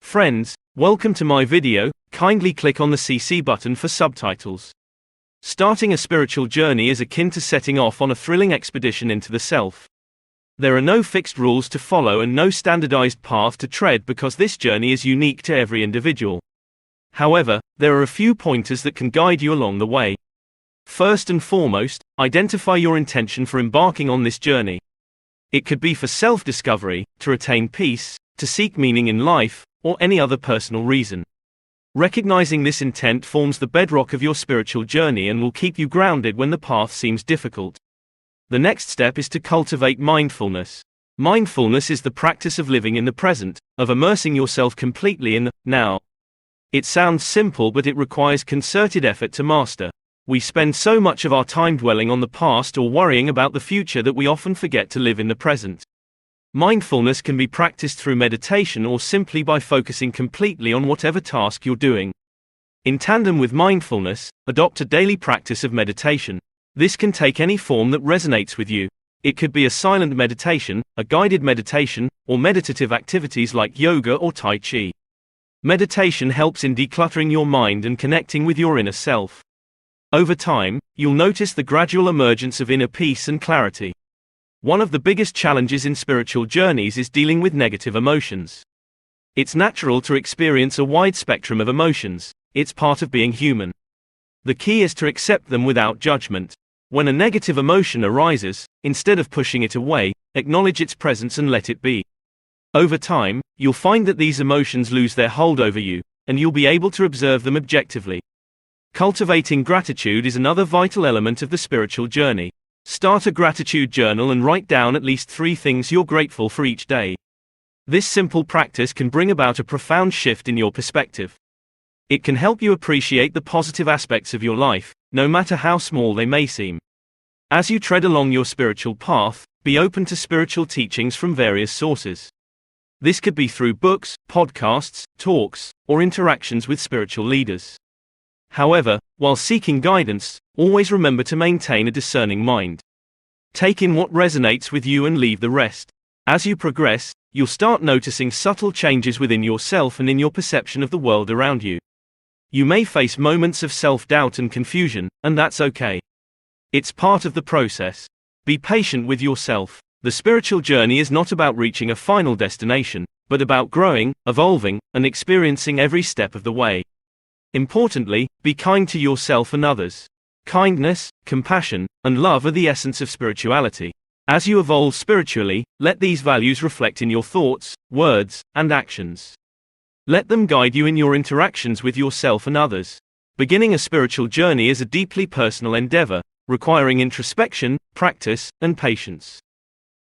Friends, welcome to my video. Kindly click on the CC button for subtitles. Starting a spiritual journey is akin to setting off on a thrilling expedition into the self. There are no fixed rules to follow and no standardized path to tread because this journey is unique to every individual. However, there are a few pointers that can guide you along the way. First and foremost, identify your intention for embarking on this journey. It could be for self-discovery, to attain peace, to seek meaning in life, or any other personal reason. Recognizing this intent forms the bedrock of your spiritual journey and will keep you grounded when the path seems difficult. The next step is to cultivate mindfulness. Mindfulness is the practice of living in the present, of immersing yourself completely in the now. It sounds simple, but it requires concerted effort to master. We spend so much of our time dwelling on the past or worrying about the future that we often forget to live in the present. Mindfulness can be practiced through meditation or simply by focusing completely on whatever task you're doing. In tandem with mindfulness, adopt a daily practice of meditation. This can take any form that resonates with you. It could be a silent meditation, a guided meditation, or meditative activities like yoga or Tai Chi. Meditation helps in decluttering your mind and connecting with your inner self. Over time, you'll notice the gradual emergence of inner peace and clarity. One of the biggest challenges in spiritual journeys is dealing with negative emotions. It's natural to experience a wide spectrum of emotions. It's part of being human. The key is to accept them without judgment. When a negative emotion arises, instead of pushing it away, acknowledge its presence and let it be. Over time, you'll find that these emotions lose their hold over you, and you'll be able to observe them objectively. Cultivating gratitude is another vital element of the spiritual journey. Start a gratitude journal and write down at least 3 things you're grateful for each day. This simple practice can bring about a profound shift in your perspective. It can help you appreciate the positive aspects of your life, no matter how small they may seem. As you tread along your spiritual path, be open to spiritual teachings from various sources. This could be through books, podcasts, talks, or interactions with spiritual leaders. However, while seeking guidance, always remember to maintain a discerning mind. Take in what resonates with you and leave the rest. As you progress, you'll start noticing subtle changes within yourself and in your perception of the world around you. You may face moments of self-doubt and confusion, and that's okay. It's part of the process. Be patient with yourself. The spiritual journey is not about reaching a final destination, but about growing, evolving, and experiencing every step of the way. Importantly, be kind to yourself and others. Kindness, compassion, and love are the essence of spirituality. As you evolve spiritually, let these values reflect in your thoughts, words, and actions. Let them guide you in your interactions with yourself and others. Beginning a spiritual journey is a deeply personal endeavor, requiring introspection, practice, and patience.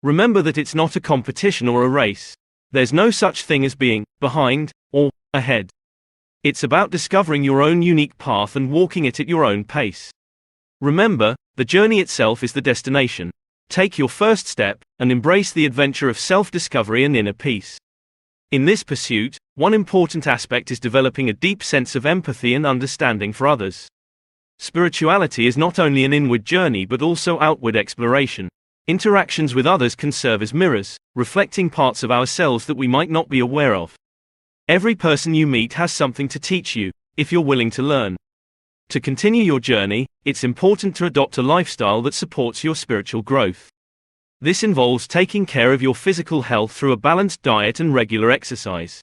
Remember that it's not a competition or a race. There's no such thing as being behind or ahead. It's about discovering your own unique path and walking it at your own pace. Remember, the journey itself is the destination. Take your first step, and embrace the adventure of self-discovery and inner peace. In this pursuit, one important aspect is developing a deep sense of empathy and understanding for others. Spirituality is not only an inward journey but also outward exploration. Interactions with others can serve as mirrors, reflecting parts of ourselves that we might not be aware of. Every person you meet has something to teach you, if you're willing to learn. To continue your journey, it's important to adopt a lifestyle that supports your spiritual growth. This involves taking care of your physical health through a balanced diet and regular exercise.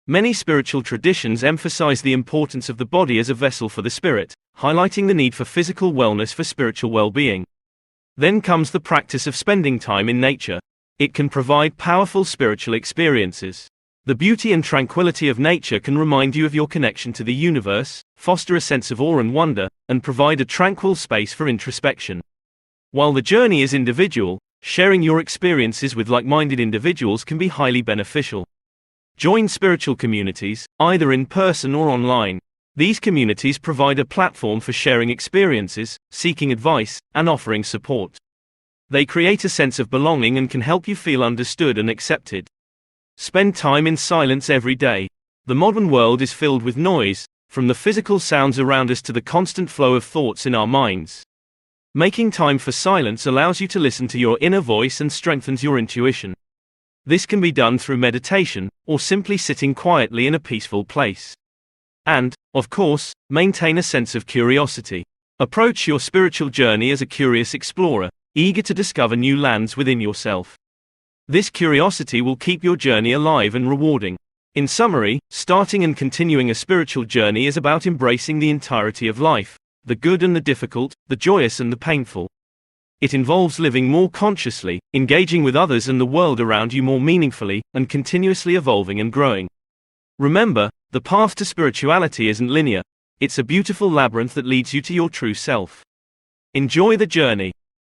Many spiritual traditions emphasize the importance of the body as a vessel for the spirit, highlighting the need for physical wellness for spiritual well-being. Then comes the practice of spending time in nature. It can provide powerful spiritual experiences. The beauty and tranquility of nature can remind you of your connection to the universe, foster a sense of awe and wonder, and provide a tranquil space for introspection. While the journey is individual, sharing your experiences with like-minded individuals can be highly beneficial. Join spiritual communities, either in person or online. These communities provide a platform for sharing experiences, seeking advice, and offering support. They create a sense of belonging and can help you feel understood and accepted. Spend time in silence every day. The modern world is filled with noise, from the physical sounds around us to the constant flow of thoughts in our minds. Making time for silence allows you to listen to your inner voice and strengthens your intuition. This can be done through meditation, or simply sitting quietly in a peaceful place. And, of course, maintain a sense of curiosity. Approach your spiritual journey as a curious explorer, eager to discover new lands within yourself. This curiosity will keep your journey alive and rewarding. In summary, starting and continuing a spiritual journey is about embracing the entirety of life, the good and the difficult, the joyous and the painful. It involves living more consciously, engaging with others and the world around you more meaningfully, and continuously evolving and growing. Remember, the path to spirituality isn't linear. It's a beautiful labyrinth that leads you to your true self. Enjoy the journey.